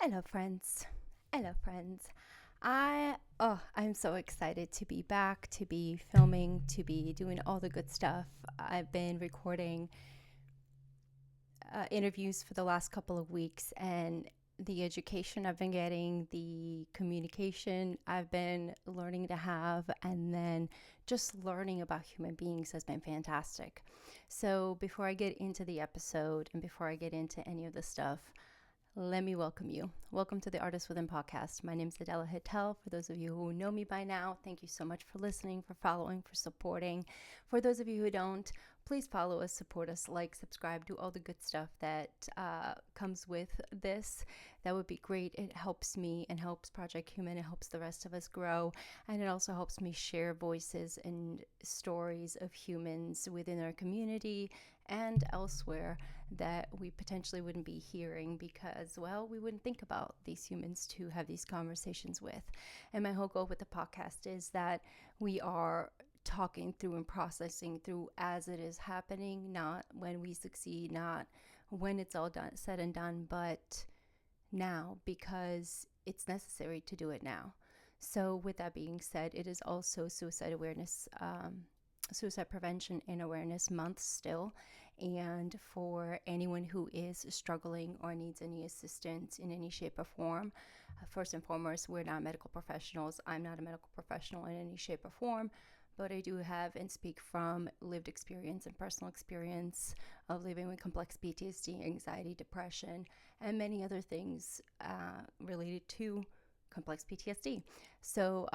Hello, friends. Hello, friends. I'm so excited to be back, to be filming, to be doing all the good stuff. I've been recording interviews for the last couple of weeks, and the education I've been getting, the communication I've been learning to have, and then just learning about human beings has been fantastic. So, before I get into the episode and before I get into any of the stuff, let me welcome you. Welcome to the Artist Within podcast. My name is Adela Hittel. For those of you who know me by now, thank you so much for listening, for following, for supporting. For those of you who don't, please follow us, support us, like, subscribe, do all the good stuff that comes with this. That would be great. It helps me and helps Project Human. It helps the rest of us grow. And it also helps me share voices and stories of humans within our community and elsewhere that we potentially wouldn't be hearing because, well, we wouldn't think about these humans to have these conversations with. And my whole goal with the podcast is that we are talking through and processing through as it is happening, not when we succeed, not when it's all done, said and done, but now, because it's necessary to do it now. So with that being said, it is also suicide prevention and awareness month still. And for anyone who is struggling or needs any assistance in any shape or form, first and foremost, we're not medical professionals. I'm not a medical professional in any shape or form, but I do have and speak from lived experience and personal experience of living with complex PTSD, anxiety, depression, and many other things related to complex PTSD. So,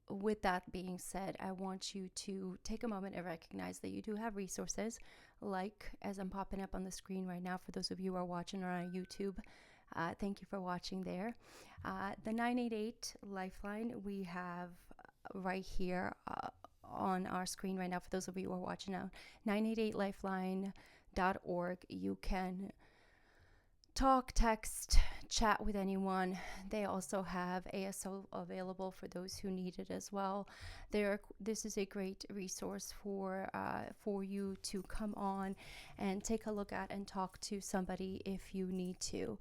with that being said, I want you to take a moment and recognize that you do have resources, like as I'm popping up on the screen right now for those of you who are watching on YouTube. Thank you for watching there. The 988 Lifeline we have right here on our screen right now for those of you who are watching now. 988lifeline.org. You can talk, text, chat with anyone. They also have ASO available for those who need it as well. This is a great resource for you to come on and take a look at and talk to somebody if you need to.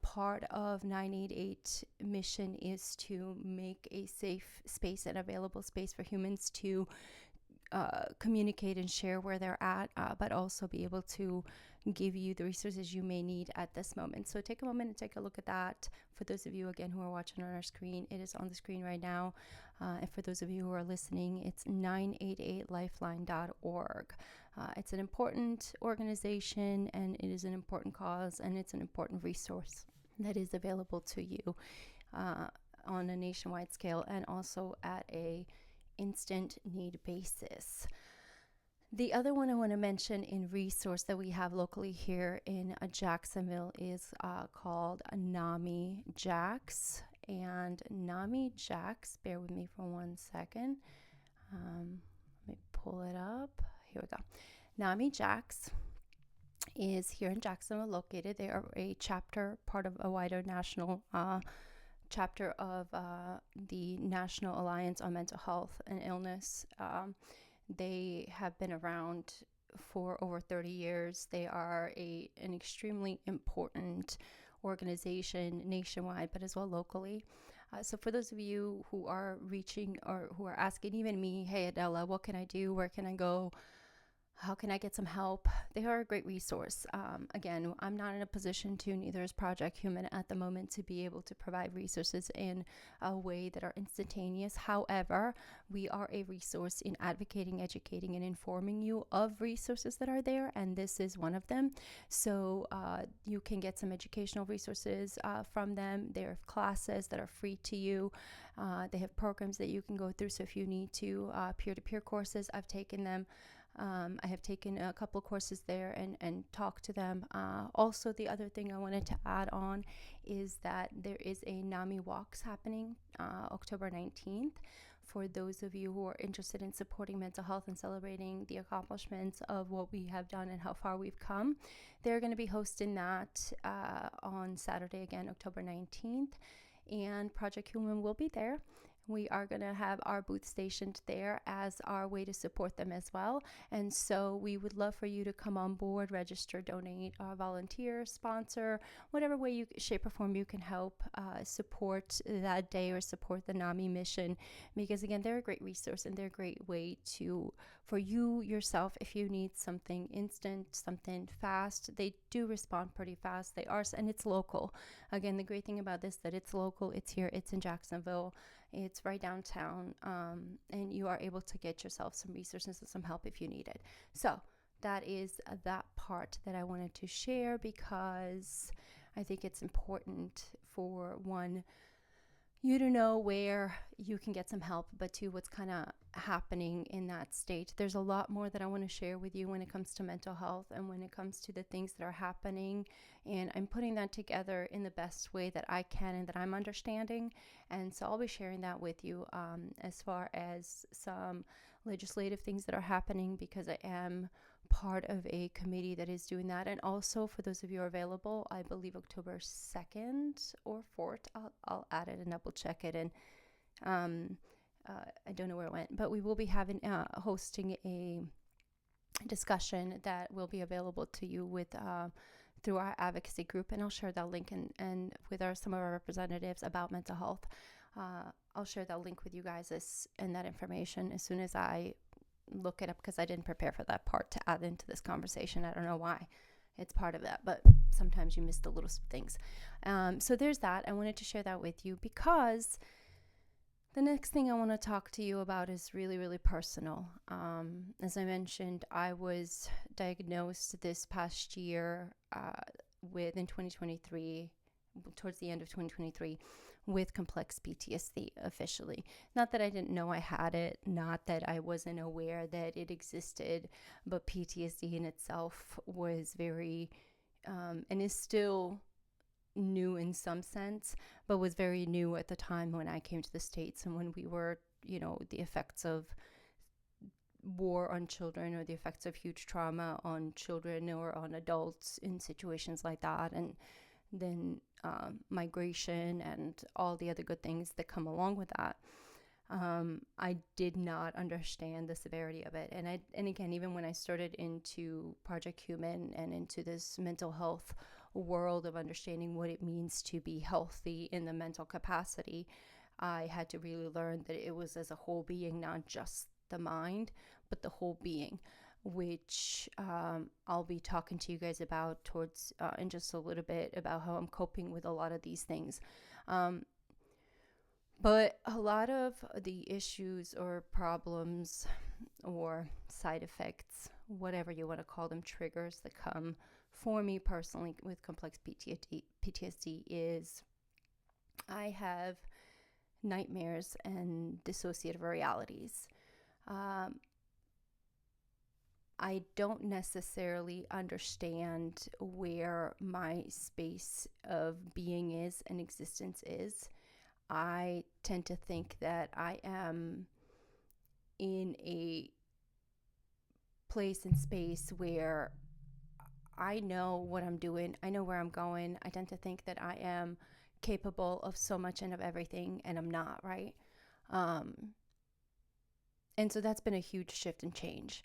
Part of 988 mission is to make a safe space and available space for humans to communicate and share where they're at, but also be able to give you the resources you may need at this moment. So take a moment and take a look at that. For those of you, again, who are watching on our screen, it is on the screen right now. And for those of you who are listening, it's 988lifeline.org. It's an important organization, and it is an important cause, and it's an important resource that is available to you on a nationwide scale and also at a instant need basis. The other one I want to mention in resource that we have locally here in Jacksonville is called NAMI Jaxx. And NAMI Jaxx, bear with me for 1 second. Let me pull it up. Here we go. NAMI Jaxx is here in Jacksonville located. They are a chapter, part of a wider national chapter of the National Alliance on Mental Health and Illness. They have been around for over 30 years. They are an extremely important organization nationwide, but as well locally. So for those of you who are reaching or who are asking even me, hey Adela, what can I do? Where can I go? How can I get some help? They are a great resource. Again, I'm not in a position to, neither is Project Human at the moment, to be able to provide resources in a way that are instantaneous. However, we are a resource in advocating, educating, and informing you of resources that are there, and this is one of them. So you can get some educational resources from them. They have classes that are free to you. They have programs that you can go through. So if you need to, peer-to-peer courses, I've taken them. I have taken a couple courses there and talked to them. Also, the other thing I wanted to add on is that there is a NAMI Walks happening October 19th. For those of you who are interested in supporting mental health and celebrating the accomplishments of what we have done and how far we've come, they're going to be hosting that on Saturday, again, October 19th. And Project Human will be there. We are going to have our booth stationed there as our way to support them as well. And so we would love for you to come on board, register, donate, volunteer, sponsor, whatever way, shape or form you can help support that day or support the NAMI mission. Because again, they're a great resource and they're a great way for you yourself, if you need something instant, something fast. They do respond pretty fast. And it's local. Again, the great thing about this, that it's local, it's here, it's in Jacksonville. It's right downtown, and you are able to get yourself some resources and some help if you need it. So that is that part that I wanted to share, because I think it's important for you to know where you can get some help, but two, what's kind of happening in that state. There's a lot more that I want to share with you when it comes to mental health and when it comes to the things that are happening. And I'm putting that together in the best way that I can and that I'm understanding. And so I'll be sharing that with you as far as some legislative things that are happening, because I am part of a committee that is doing that. And also, for those of you who are available, I believe October 2nd or 4th, I'll add it and double check it. And I don't know where it went, but we will be hosting a discussion that will be available to you through our advocacy group. And I'll share that link and with some of our representatives about mental health. I'll share that link with you guys and that information as soon as I look it up, because I didn't prepare for that part to add into this conversation. I don't know why. It's part of that, but sometimes you miss the little things. So there's that. I wanted to share that with you, because the next thing I want to talk to you about is really, really personal. As I mentioned, I was diagnosed this past year in 2023, towards the end of 2023, with complex PTSD officially. Not that I didn't know I had it, not that I wasn't aware that it existed, but PTSD in itself was very, and is still new in some sense, but was very new at the time when I came to the States and when we were, the effects of war on children, or the effects of huge trauma on children or on adults in situations like that. And then migration and all the other good things that come along with that. I did not understand the severity of it. And again, even when I started into Project Human and into this mental health world of understanding what it means to be healthy in the mental capacity, I had to really learn that it was as a whole being, not just the mind, but the whole being, which I'll be talking to you guys about in just a little bit, about how I'm coping with a lot of these things. But a lot of the issues or problems or side effects, whatever you want to call them, triggers that come for me personally with complex PTSD is I have nightmares and dissociative realities. I don't necessarily understand where my space of being is and existence is. I tend to think that I am in a place and space where I know what I'm doing. I know where I'm going. I tend to think that I am capable of so much and of everything, and I'm not, right? And so that's been a huge shift and change.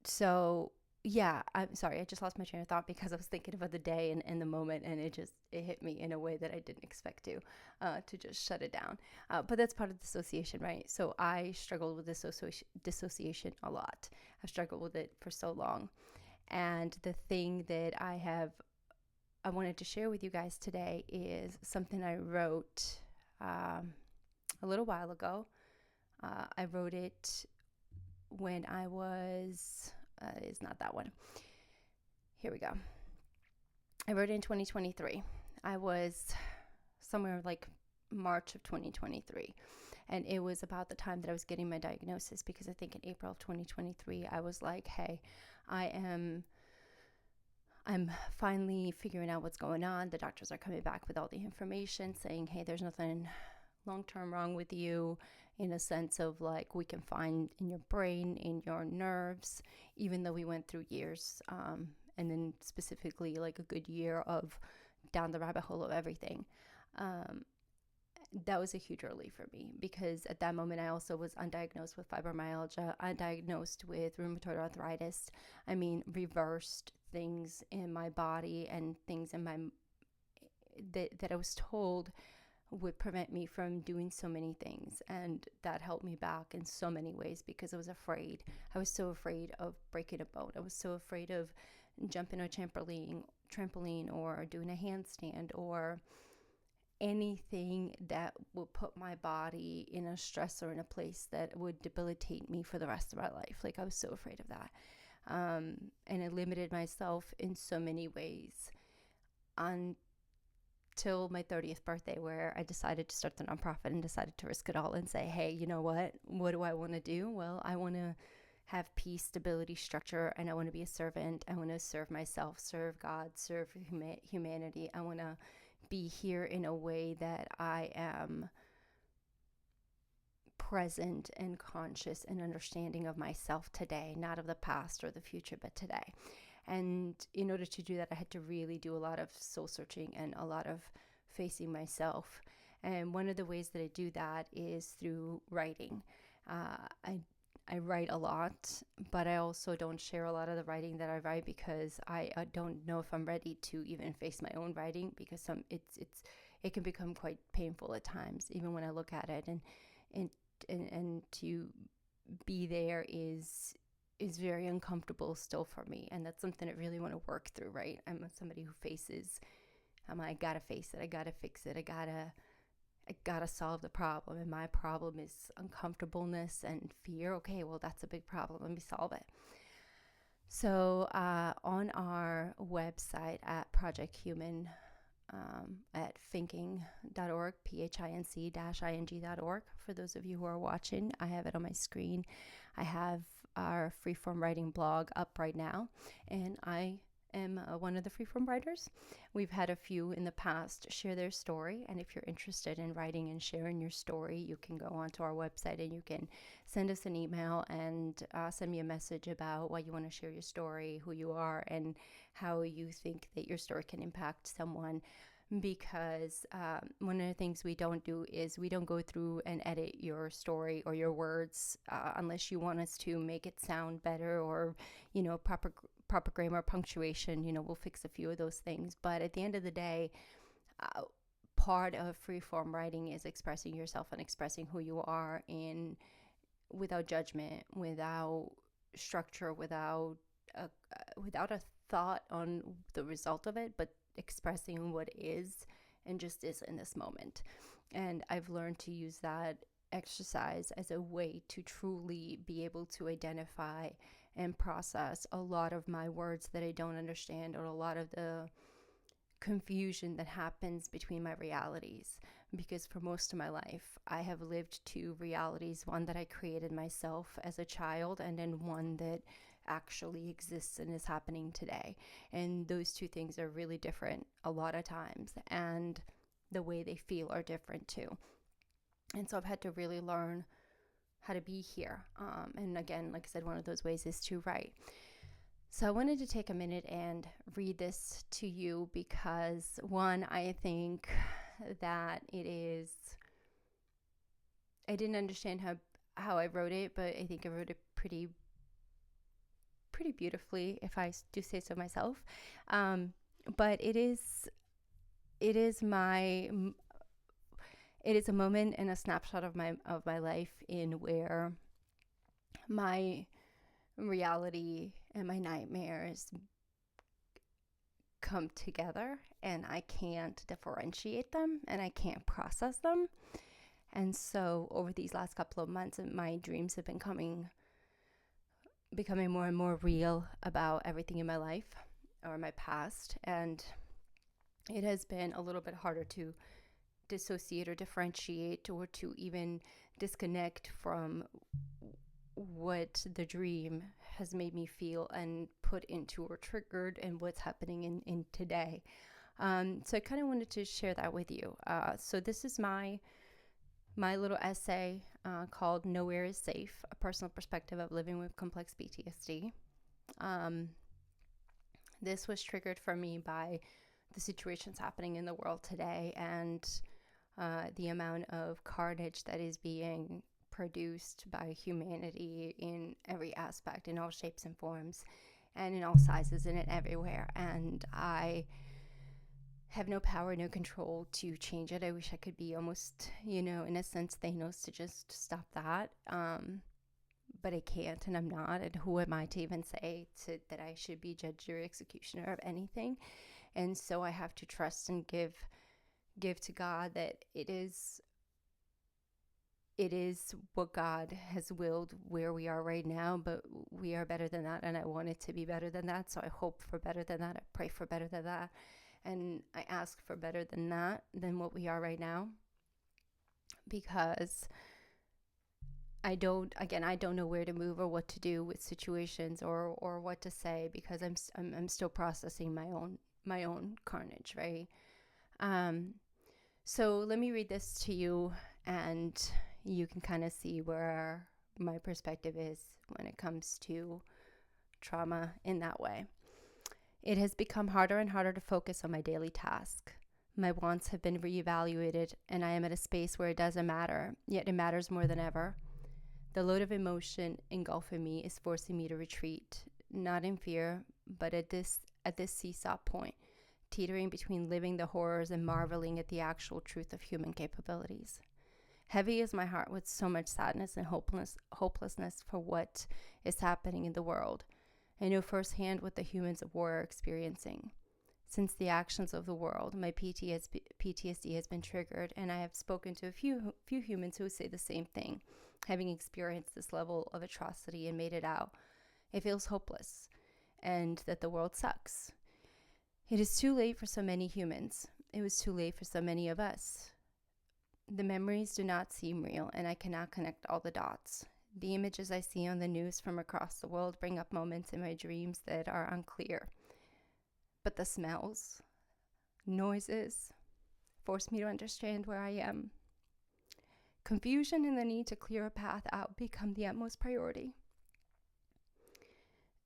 So yeah, I'm sorry, I just lost my train of thought because I was thinking about the day and the moment, and it hit me in a way that I didn't expect to just shut it down. But that's part of dissociation, right? So I struggled with dissociation a lot. I've struggled with it for so long. And the thing that I wanted to share with you guys today is something I wrote a little while ago. I wrote it when I was, it's not that one. Here we go. I wrote it in 2023. I was somewhere like March of 2023. And it was about the time that I was getting my diagnosis, because I think in April of 2023, I was like, hey, I'm finally figuring out what's going on. The doctors are coming back with all the information saying, hey, there's nothing long-term wrong with you, in a sense of like, we can find in your brain, in your nerves, even though we went through years, and then specifically like a good year of down the rabbit hole of everything. that was a huge relief for me, because at that moment I also was undiagnosed with fibromyalgia, undiagnosed with rheumatoid arthritis. I mean, reversed things in my body and things in my that I was told would prevent me from doing so many things, and that held me back in so many ways because I was afraid. I was so afraid of breaking a bone. I was so afraid of jumping a trampoline or doing a handstand or anything that would put my body in a stress or in a place that would debilitate me for the rest of my life. Like, I was so afraid of that. And it limited myself in so many ways until my 30th birthday, where I decided to start the nonprofit and decided to risk it all and say, hey, you know what do I want to do? Well, I want to have peace, stability, structure, and I want to be a servant. I want to serve myself, serve God, serve humanity. I want to be here in a way that I am present and conscious and understanding of myself today, not of the past or the future, but today. And in order to do that, I had to really do a lot of soul searching and a lot of facing myself. And one of the ways that I do that is through writing. I write a lot, but I also don't share a lot of the writing that I write because I don't know if I'm ready to even face my own writing, because it can become quite painful at times, even when I look at it, and to be there is very uncomfortable still for me, and that's something I really want to work through. Right, I'm somebody who faces. I gotta face it. I gotta fix it. I gotta solve the problem, and my problem is uncomfortableness and fear. Okay, well, that's a big problem. Let me solve it. So on our website at Project Human, at thinking.org, PHINC-ing.org, for those of you who are watching, I have it on my screen. I have our freeform writing blog up right now, and I am one of the freeform writers. We've had a few in the past share their story, and if you're interested in writing and sharing your story, you can go onto our website and you can send us an email and send me a message about why you want to share your story, who you are, and how you think that your story can impact someone. Because one of the things we don't do is we don't go through and edit your story or your words unless you want us to make it sound better, or proper grammar, punctuation. We'll fix a few of those things, but at the end of the day, part of freeform writing is expressing yourself and expressing who you are without judgment, without structure, without a thought on the result of it, but expressing what is and just is in this moment. And I've learned to use that exercise as a way to truly be able to identify and process a lot of my words that I don't understand, or a lot of the confusion that happens between my realities. Because for most of my life, I have lived two realities, one that I created myself as a child, and then one that actually exists and is happening today. And those two things are really different a lot of times, and the way they feel are different too. And so I've had to really learn how to be here. And again, like I said, one of those ways is to write. So I wanted to take a minute and read this to you because, one, I think that I didn't understand how I wrote it, but I think I wrote it pretty beautifully, if I do say so myself. But it is a moment and a snapshot of my life in where my reality and my nightmares come together, and I can't differentiate them and I can't process them. And so over these last couple of months, my dreams have been becoming more and more real about everything in my life or my past, and it has been a little bit harder to dissociate or differentiate, or to even disconnect from what the dream has made me feel and put into or triggered, and what's happening in today. So I kind of wanted to share that with you. So this is my little essay called Nowhere is Safe, a personal perspective of living with complex PTSD. This was triggered for me by the situations happening in the world today, and the amount of carnage that is being produced by humanity in every aspect, in all shapes and forms, and in all sizes, and everywhere. And I have no power, no control to change it. I wish I could be almost, in a sense, Thanos to just stop that. But I can't, and I'm not. And who am I to even say that I should be judge, jury, executioner of anything? And so I have to trust and give to God that it is what God has willed where we are right now, but we are better than that, and I want it to be better than that. So I hope for better than that. I pray for better than that, and I ask for better than that, than what we are right now, because I don't know where to move or what to do with situations or what to say, because I'm still processing my own carnage, right? So let me read this to you, and you can kind of see where my perspective is when it comes to trauma in that way. It has become harder and harder to focus on my daily task. My wants have been reevaluated, and I am at a space where it doesn't matter, yet it matters more than ever. The load of emotion engulfing me is forcing me to retreat, not in fear, but at this seesaw point, teetering between living the horrors and marveling at the actual truth of human capabilities. Heavy is my heart with so much sadness and hopelessness for what is happening in the world. I know firsthand what the humans of war are experiencing. Since the actions of the world, my PTSD has been triggered, and I have spoken to a few humans who say the same thing, having experienced this level of atrocity and made it out. It feels hopeless, and that the world sucks. It is too late for so many humans. It was too late for so many of us. The memories do not seem real, and I cannot connect all the dots. The images I see on the news from across the world bring up moments in my dreams that are unclear. But the smells, noises, force me to understand where I am. Confusion and the need to clear a path out become the utmost priority.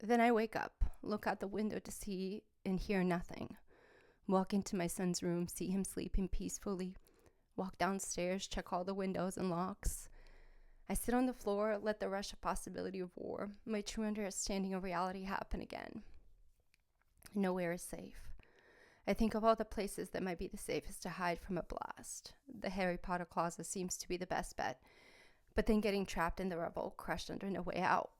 Then I wake up, look out the window to see and hear nothing. Walk into my son's room, see him sleeping peacefully. Walk downstairs, check all the windows and locks. I sit on the floor, let the rush of possibility of war, my true understanding of reality happen again. Nowhere is safe. I think of all the places that might be the safest to hide from a blast. The Harry Potter closet seems to be the best bet, but then getting trapped in the rubble, crushed under no way out.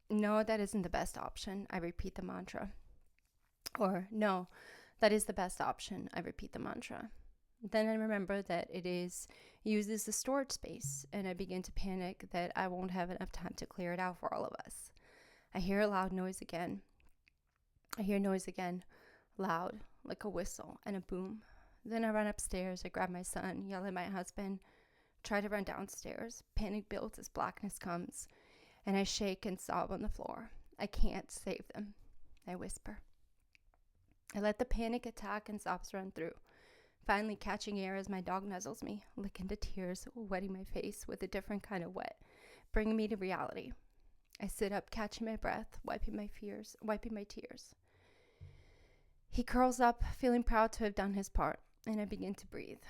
No, that isn't the best option, I repeat the mantra. Or, no, that is the best option, I repeat the mantra. Then I remember that it is used as a storage space, and I begin to panic that I won't have enough time to clear it out for all of us. I hear a loud noise again. Loud, like a whistle and a boom. Then I run upstairs, I grab my son, yell at my husband, try to run downstairs. Panic builds as blackness comes, and I shake and sob on the floor. I can't save them, I whisper. I let the panic attack and sobs run through, finally catching air as my dog nuzzles me, licking the tears, wetting my face with a different kind of wet, bringing me to reality. I sit up, catching my breath, wiping my tears. He curls up, feeling proud to have done his part, and I begin to breathe.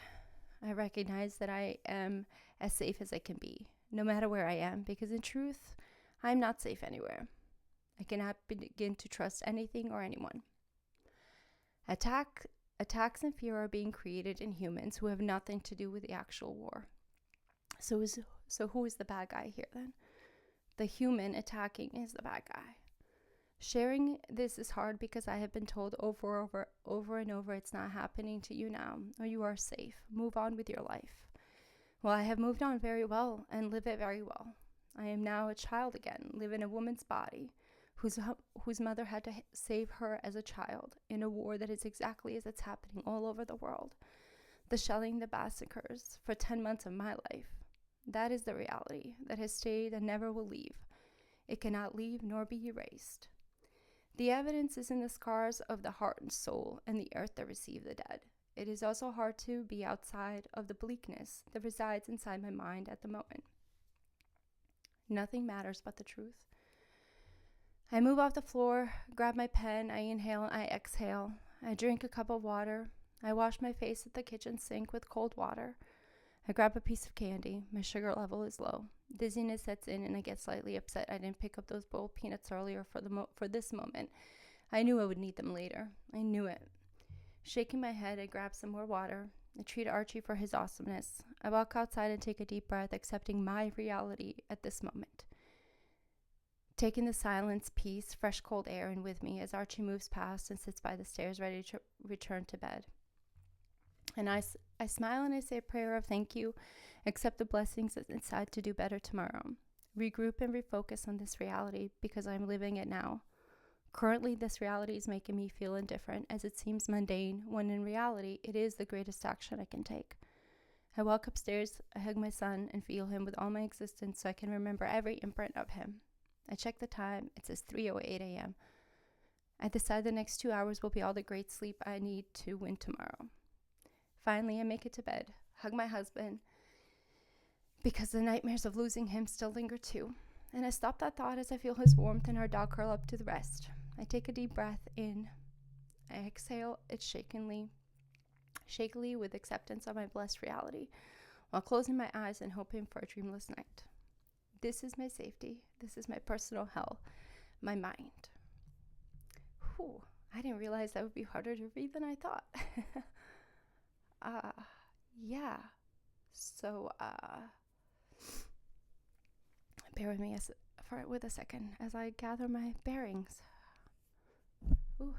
I recognize that I am as safe as I can be, no matter where I am, because in truth, I am not safe anywhere. I cannot begin to trust anything or anyone. Attacks and fear are being created in humans who have nothing to do with the actual war. So who is the bad guy here then? The human attacking is the bad guy. Sharing this is hard because I have been told over and over it's not happening to you now, or you are safe. Move on with your life. Well, I have moved on very well and live it very well. I am now a child again, live in a woman's body, whose mother had to save her as a child in a war that is exactly as it's happening all over the world. The shelling, the massacres for 10 months of my life. That is the reality that has stayed and never will leave. It cannot leave nor be erased. The evidence is in the scars of the heart and soul and the earth that receive the dead. It is also hard to be outside of the bleakness that resides inside my mind at the moment. Nothing matters but the truth. I move off the floor, grab my pen, I inhale, I exhale. I drink a cup of water. I wash my face at the kitchen sink with cold water. I grab a piece of candy. My sugar level is low. Dizziness sets in and I get slightly upset I didn't pick up those boiled peanuts earlier for this moment. I knew I would need them later. I knew it. Shaking my head, I grab some more water. I treat Archie for his awesomeness. I walk outside and take a deep breath, accepting my reality at this moment. Taking the silence, peace, fresh cold air in with me as Archie moves past and sits by the stairs ready to return to bed. And I smile and I say a prayer of thank you, accept the blessings and decide to do better tomorrow. Regroup and refocus on this reality because I'm living it now. Currently, this reality is making me feel indifferent as it seems mundane, when in reality, it is the greatest action I can take. I walk upstairs, I hug my son, and feel him with all my existence so I can remember every imprint of him. I check the time, it says 3:08 a.m. I decide the next 2 hours will be all the great sleep I need to win tomorrow. Finally, I make it to bed, hug my husband, because the nightmares of losing him still linger too. And I stop that thought as I feel his warmth and our dog curl up to the rest. I take a deep breath in. I exhale it shakily with acceptance of my blessed reality, while closing my eyes and hoping for a dreamless night. This is my safety. This is my personal hell, my mind. Whew, I didn't realize that would be harder to read than I thought. Yeah. So, bear with me with a second as I gather my bearings. Ooh.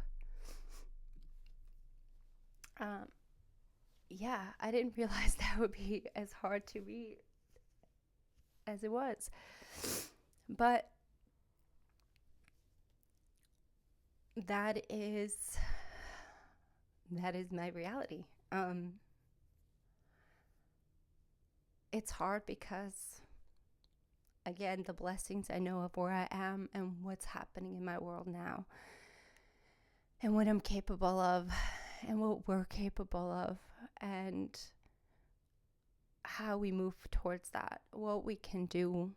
Yeah, I didn't realize that would be as hard to read as it was. But that is my reality. It's hard because, again, the blessings I know of where I am and what's happening in my world now, and what I'm capable of, and what we're capable of, and how we move towards that, what we can do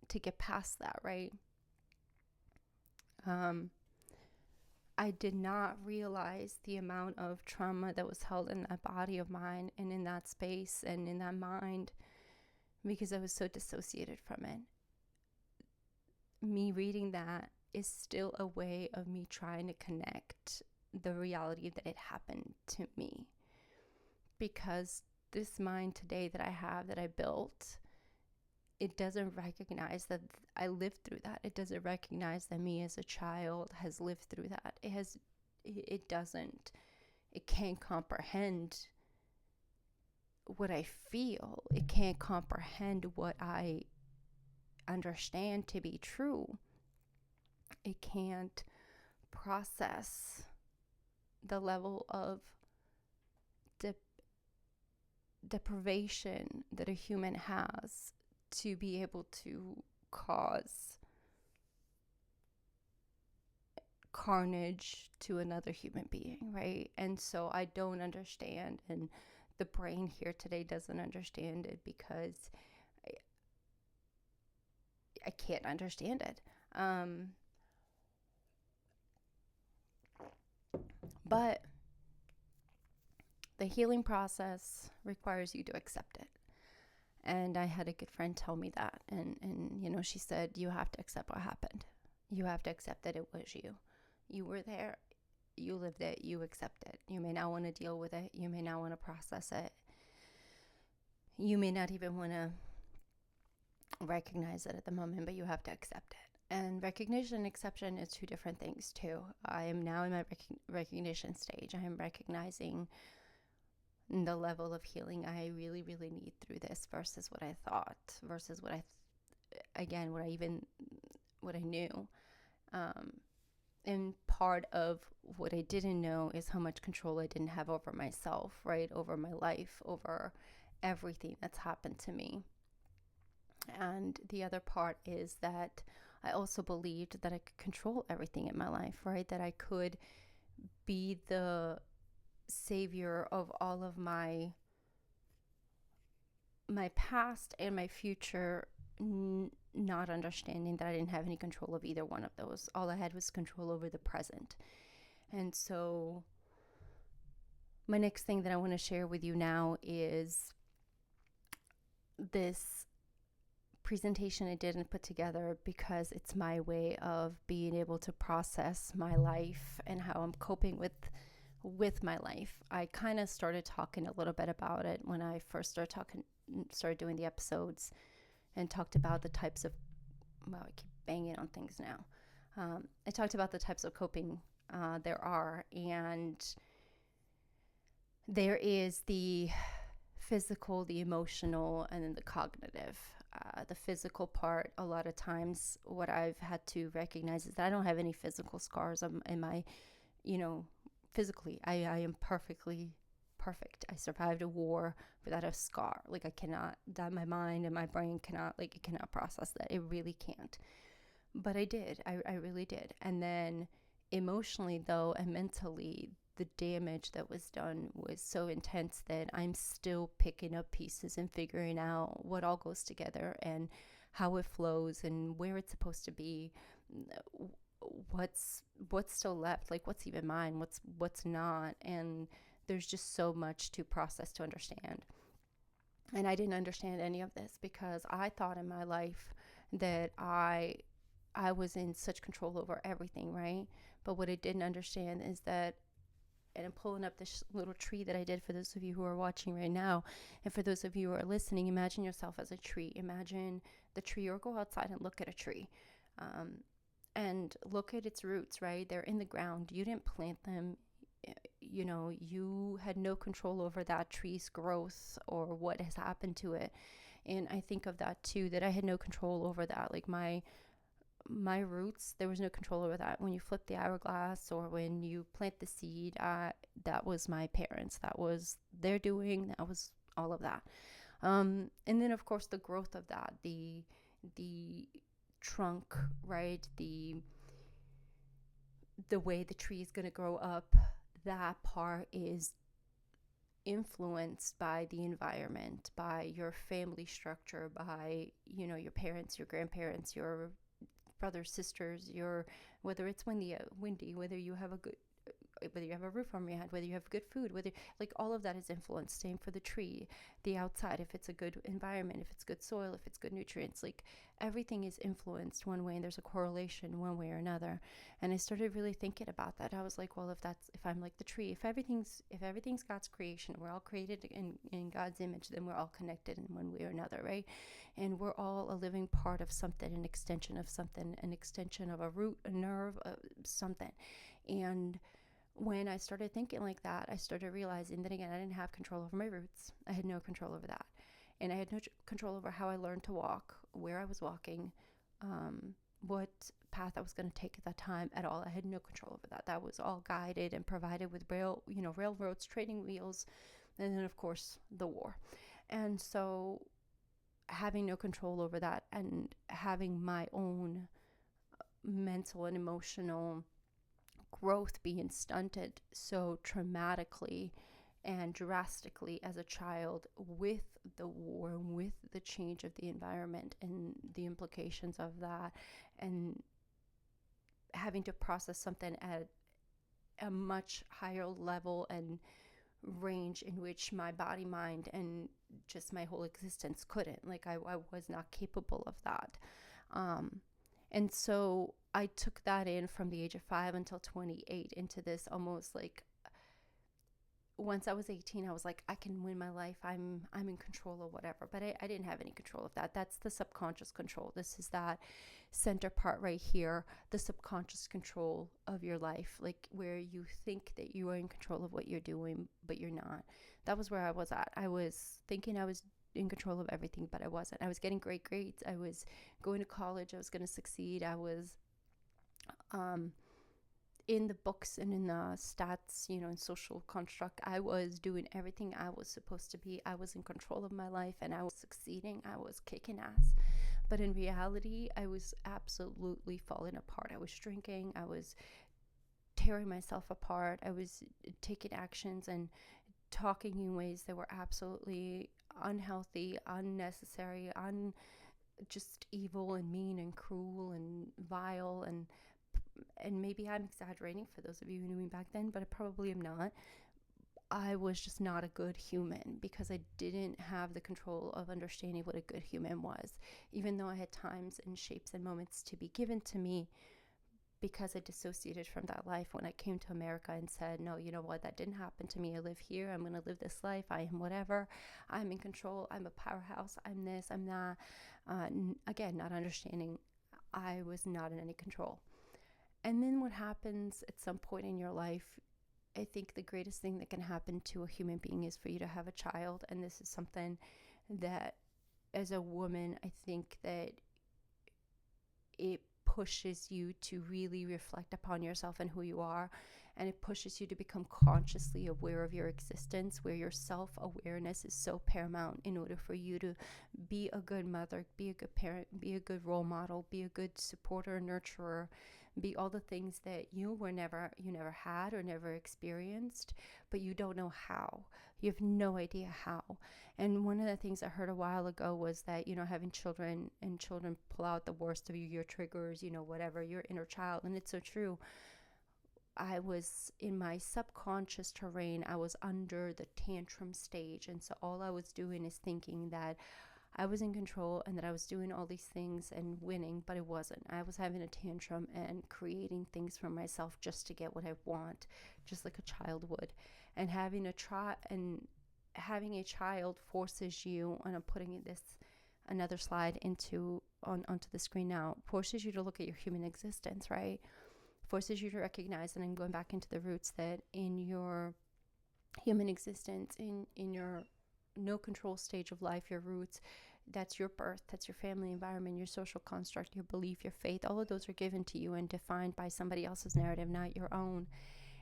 to get past that, right? I did not realize the amount of trauma that was held in that body of mine and in that space and in that mind, because I was so dissociated from it. Me reading that is still a way of me trying to connect the reality that it happened to me. Because this mind today that I have, that I built, it doesn't recognize that I lived through that. It doesn't recognize that me as a child has lived through that. It can't comprehend what I feel. It can't comprehend what I understand to be true. It can't process the level of deprivation that a human has to be able to cause carnage to another human being, right? And so I don't understand, and the brain here today doesn't understand it because I can't understand it. But the healing process requires you to accept it. And I had a good friend tell me that. And she said, you have to accept what happened. You have to accept that it was you. You were there. You lived it. You accept it. You may not want to deal with it. You may not want to process it. You may not even want to recognize it at the moment, but you have to accept it. And recognition and acceptance is two different things too. I am now in my recognition stage. I am recognizing the level of healing I really, really need through this versus what I thought, versus what I knew. And part of what I didn't know is how much control I didn't have over myself, right? Over my life, over everything that's happened to me. And the other part is that I also believed that I could control everything in my life, right? That I could be the savior of all of my past and my future, not understanding that I didn't have any control of either one of those. All I had was control over the present. And so my next thing that I want to share with you now is this presentation I did and put together because it's my way of being able to process my life and how I'm coping with my life. I kind of started talking a little bit about it when I first started doing the episodes, and talked about the types of, well, I keep banging on things now. I talked about the types of coping there are, and there is the physical, the emotional, and then the cognitive. The physical part, a lot of times what I've had to recognize is that I don't have any physical scars in my, physically. I am perfectly perfect. I survived a war without a scar. Like, I cannot, that my mind and my brain cannot, like, it cannot process that. It really can't. But I did. I really did. And then emotionally, though, and mentally, the damage that was done was so intense that I'm still picking up pieces and figuring out what all goes together and how it flows and where it's supposed to be, what's still left, like what's even mine, what's not. And there's just so much to process, to understand. And I didn't understand any of this because I thought in my life that I was in such control over everything, right? But what I didn't understand is that, and I'm pulling up this little tree that I did for those of you who are watching right now. And for those of you who are listening, imagine yourself as a tree. Imagine the tree, or go outside and look at a tree. And look at its roots, right? They're in the ground. You didn't plant them. You had no control over that tree's growth or what has happened to it. And I think of that too, that I had no control over that. Like my roots, there was no control over that. When you flip the hourglass or when you plant the seed, that was my parents. That was their doing. That was all of that. And then of course the growth of that, the trunk, right? The way the tree is going to grow up, that part is influenced by the environment, by your family structure, by, your parents, your grandparents, your brothers, sisters, whether it's windy, whether you have a roof on your head, whether you have good food, whether, like, all of that is influenced. Same for the tree, the outside, if it's a good environment, if it's good soil, if it's good nutrients, like everything is influenced one way, and there's a correlation one way or another. And I started really thinking about that. I was like, well, if I'm like the tree, if everything's God's creation, we're all created in God's image, then we're all connected in one way or another, right? And we're all a living part of something, an extension of something, an extension of a root, a nerve, something. And when I started thinking like that, I started realizing that, again, I didn't have control over my roots. I had no control over that. And I had no control over how I learned to walk, where I was walking, what path I was going to take at that time at all. I had no control over that. That was all guided and provided with railroads, training wheels, and then, of course, the war. And so having no control over that and having my own mental and emotional growth being stunted so traumatically and drastically as a child, with the war, with the change of the environment and the implications of that, and having to process something at a much higher level and range in which my body, mind, and just my whole existence couldn't. Like, I was not capable of that. And so I took that in from the age of 5 until 28 into this almost like, once I was 18, I was like, I can win my life. I'm in control of whatever. But I didn't have any control of that. That's the subconscious control. This is that center part right here, the subconscious control of your life, like where you think that you are in control of what you're doing, but you're not. That was where I was at. I was thinking I was in control of everything, but I wasn't. I was getting great grades. I was going to college. I was going to succeed. I was in the books and in the stats, in social construct. I was doing everything I was supposed to be. I was in control of my life and I was succeeding. I was kicking ass. But in reality, I was absolutely falling apart. I was drinking. I was tearing myself apart. I was taking actions and talking in ways that were absolutely unhealthy, unnecessary, just evil and mean and cruel and vile, and maybe I'm exaggerating for those of you who knew me back then, but I probably am not. I was just not a good human because I didn't have the control of understanding what a good human was, even though I had times and shapes and moments to be given to me, because I dissociated from that life when I came to America and said, no, you know what, that didn't happen to me. I live here. I'm going to live this life. I am whatever. I'm in control. I'm a powerhouse. I'm this. I'm that. Again, not understanding I was not in any control. And then what happens at some point in your life, I think the greatest thing that can happen to a human being is for you to have a child. And this is something that, as a woman, I think that it pushes you to really reflect upon yourself and who you are, and it pushes you to become consciously aware of your existence, where your self-awareness is so paramount in order for you to be a good mother, be a good parent, be a good role model, be a good supporter, nurturer, be all the things that you never had or never experienced, but you don't know how. You have no idea how. And one of the things I heard a while ago was that, having children, and children pull out the worst of you, your triggers, whatever, your inner child. And it's so true. I was in my subconscious terrain. I was under the tantrum stage. And so all I was doing is thinking that I was in control and that I was doing all these things and winning, but it wasn't. I was having a tantrum and creating things for myself just to get what I want, just like a child would. And having a child forces you, and I'm putting another slide onto the screen now, forces you to look at your human existence, right? Forces you to recognize, and I'm going back into the roots, that in your human existence, in your no control stage of life, your roots, that's your birth, that's your family environment, your social construct, your belief, your faith. All of those are given to you and defined by somebody else's narrative, not your own.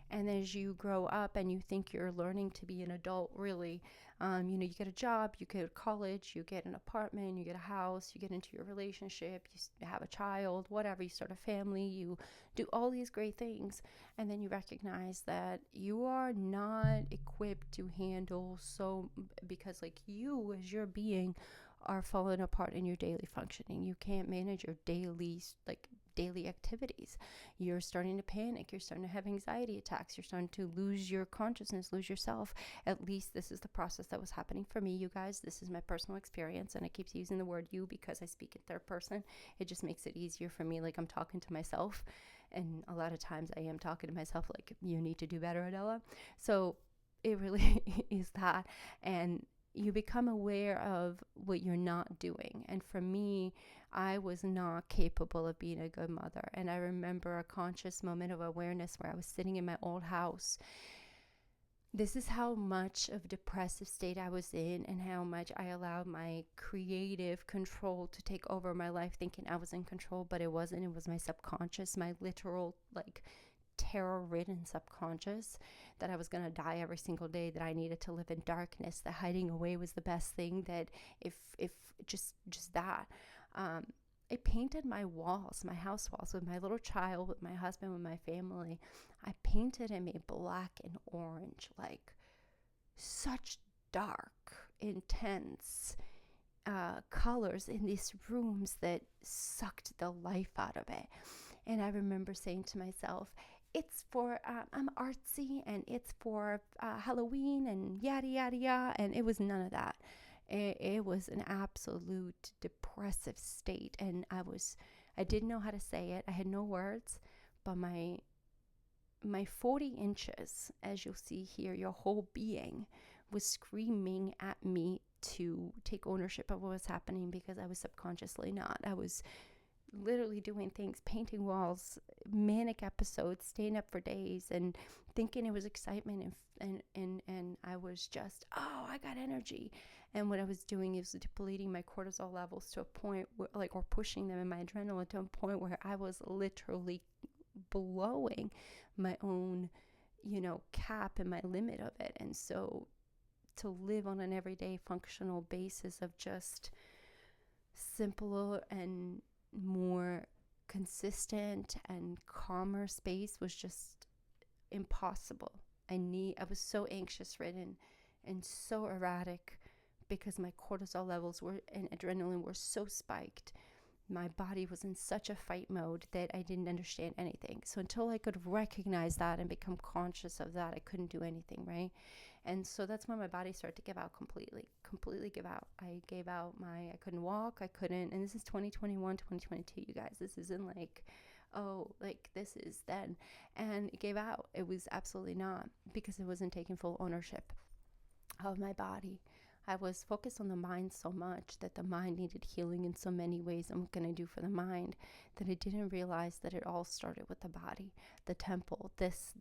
And as you grow up and you think you're learning to be an adult, really, you get a job, you go to college, you get an apartment, you get a house, you get into your relationship, you have a child, whatever, you start a family, you do all these great things. And then you recognize that you are not equipped to handle because you as your being are falling apart in your daily functioning. You can't manage your daily activities. You're starting to panic. You're starting to have anxiety attacks. You're starting to lose your consciousness, lose yourself. At least this is the process that was happening for me, you guys. This is my personal experience, and I keep using the word you because I speak in third person. It just makes it easier for me, like I'm talking to myself, and a lot of times I am talking to myself like, you need to do better, Adela. So it really is that. And you become aware of what you're not doing. And for me, I was not capable of being a good mother. And I remember a conscious moment of awareness where I was sitting in my old house. This is how much of depressive state I was in, and how much I allowed my creative control to take over my life, thinking I was in control, but it wasn't. It was my subconscious, my literal, terror-ridden subconscious, that I was going to die every single day, that I needed to live in darkness, that hiding away was the best thing, that if just that. I painted my walls, my house walls, with my little child, with my husband, with my family. I painted and made black and orange, such dark, intense colors in these rooms that sucked the life out of it. And I remember saying to myself, it's for, I'm artsy, and it's for Halloween, and yada, yada, yada. And it was none of that. It was an absolute depressive state. And I didn't know how to say it. I had no words, but my 40 inches, as you'll see here, your whole being was screaming at me to take ownership of what was happening, because I was subconsciously not. I was literally doing things, painting walls, manic episodes, staying up for days and thinking it was excitement, and I was just, I got energy. And what I was doing is depleting my cortisol levels to a point where, or pushing them in my adrenaline to a point where I was literally blowing my own, cap and my limit of it. And so to live on an everyday functional basis of just simpler and more consistent and calmer space was just impossible. I was so anxious ridden and so erratic, because my cortisol levels and adrenaline were so spiked. My body was in such a fight mode that I didn't understand anything. So until I could recognize that and become conscious of that, I couldn't do anything, right? And so that's when my body started to give out completely give out. I gave out I couldn't walk, I couldn't, and this is 2021, 2022, you guys. This isn't like, oh, like this is then. And it gave out. It was absolutely not, because it wasn't taking full ownership of my body. I was focused on the mind so much that the mind needed healing in so many ways. I'm going to do for the mind, that I didn't realize that it all started with the body, the temple, this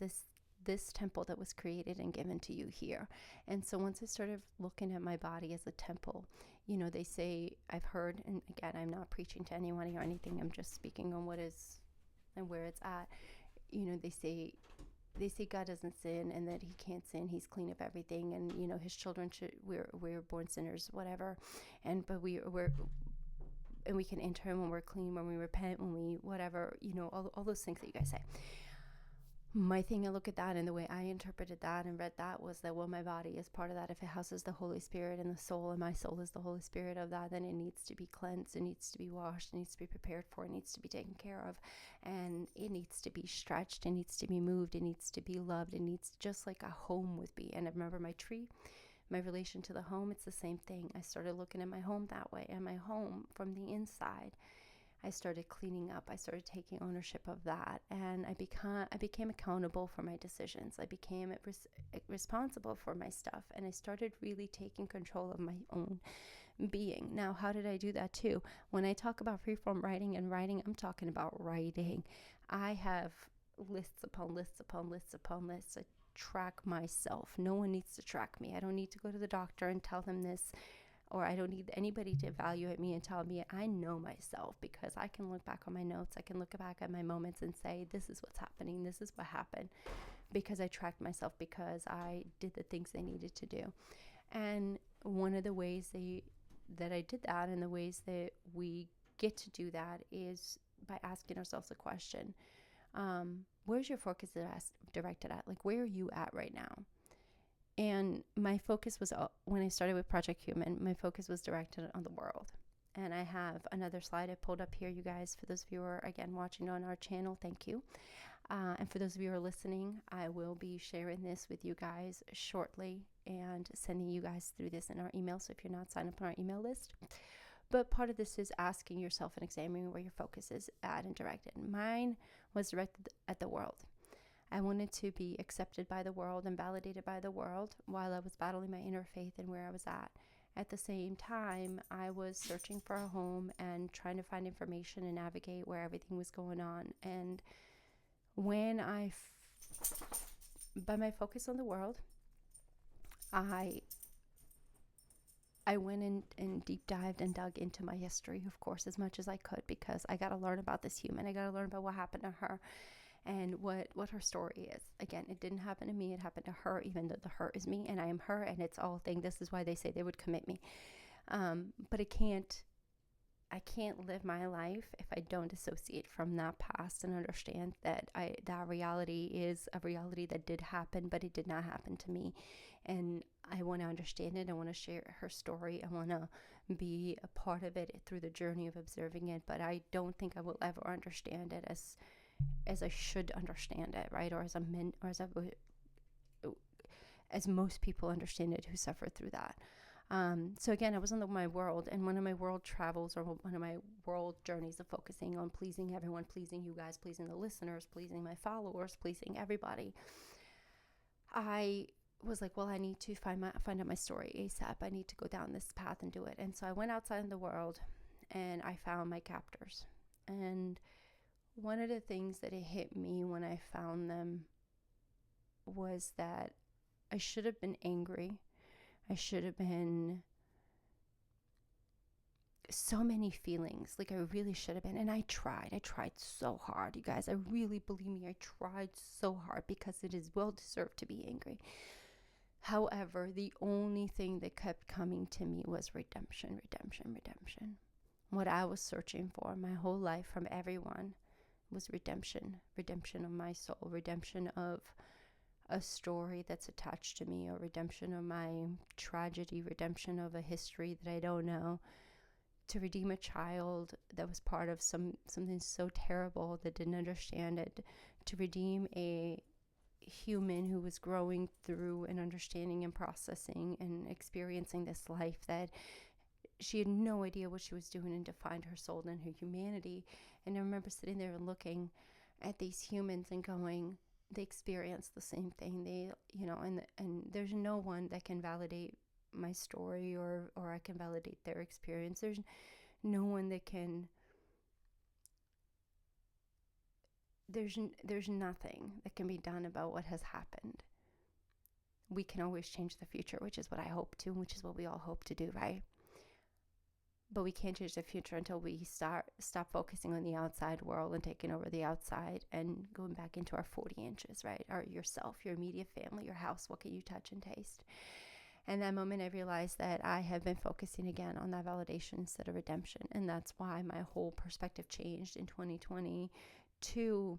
temple that was created and given to you here. And so once I started looking at my body as a temple, they say, I've heard, and again, I'm not preaching to anyone or anything, I'm just speaking on what is and where it's at. They say God doesn't sin, and that he can't sin. He's clean of everything. And, his children we're born sinners, whatever. But we can enter him when we're clean, when we repent, when we, whatever, all those things that you guys say. My thing, I look at that, and the way I interpreted that and read that was that, well, my body is part of that. If it houses the Holy Spirit and the soul, and my soul is the Holy Spirit of that, then it needs to be cleansed, it needs to be washed, it needs to be prepared for, it needs to be taken care of, and it needs to be stretched, it needs to be moved, it needs to be loved, it needs, just like a home would be. And I remember my tree, my relation to the home, it's the same thing. I started looking at my home that way, and my home from the inside, I started cleaning up. I started taking ownership of that, and I became accountable for my decisions. I became responsible for my stuff, and I started really taking control of my own being. Now, how did I do that too? When I talk about freeform writing and writing, I'm talking about writing. I have lists upon lists upon lists upon lists. I track myself. No one needs to track me. I don't need to go to the doctor and tell them this, or I don't need anybody to evaluate me and tell me. I know myself, because I can look back on my notes. I can look back at my moments and say, this is what's happening. This is what happened, because I tracked myself, because I did the things I needed to do. And one of the ways that I did that, and the ways that we get to do that, is by asking ourselves a question. Where's your focus directed at? Like, where are you at right now? And my focus was, when I started with Project Human, my focus was directed on the world. And I have another slide I pulled up here, you guys. For those of you who are, again, watching on our channel, thank you. And for those of you who are listening, I will be sharing this with you guys shortly and sending you guys through this in our email. So if you're not signed up on our email list. But part of this is asking yourself and examining where your focus is at and directed. Mine was directed at the world. I wanted to be accepted by the world and validated by the world while I was battling my inner faith and where I was at. At the same time, I was searching for a home and trying to find information and navigate where everything was going on. And when by my focus on the world, I went in and deep dived and dug into my history, of course, as much as I could, because I got to learn about this human. I got to learn about what happened to her. And what her story is. Again, it didn't happen to me, it happened to her, even though the her is me and I am her, and it's all thing. This is why they say they would commit me. But I can't live my life if I don't dissociate from that past and understand that that reality is a reality that did happen, but it did not happen to me. And I want to understand it. I want to share her story. I want to be a part of it through the journey of observing it. But I don't think I will ever understand it as I should understand it, right? Or as most people understand it who suffer through that. So again, I was in my world, and one of my world travels, or one of my world journeys of focusing on pleasing everyone, pleasing you guys, pleasing the listeners, pleasing my followers, pleasing everybody. I was like, well, I need to find out my story ASAP. I need to go down this path and do it. And so I went outside in the world, and I found my captors. And one of the things that it hit me when I found them was that I should have been angry. I should have been so many feelings. Like, I really should have been. And I tried so hard, you guys. I really, believe me, I tried so hard, because it is well deserved to be angry. However, the only thing that kept coming to me was redemption, redemption, redemption. What I was searching for my whole life from everyone was redemption of my soul, redemption of a story that's attached to me, or redemption of my tragedy, redemption of a history that I don't know, to redeem a child that was part of something so terrible that didn't understand it, to redeem a human who was growing through and understanding and processing and experiencing this life, that she had no idea what she was doing and to find her soul and her humanity. And I remember sitting there and looking at these humans and going, they experience the same thing. They, and there's no one that can validate my story or I can validate their experience. There's no one that can, there's nothing that can be done about what has happened. We can always change the future, which is what I hope to, which is what we all hope to do, right? But we can't change the future until we stop focusing on the outside world and taking over the outside and going back into our 40 inches, right? Or yourself, your immediate family, your house. What can you touch and taste? And that moment I realized that I have been focusing again on that validation instead of redemption. And that's why my whole perspective changed in 2022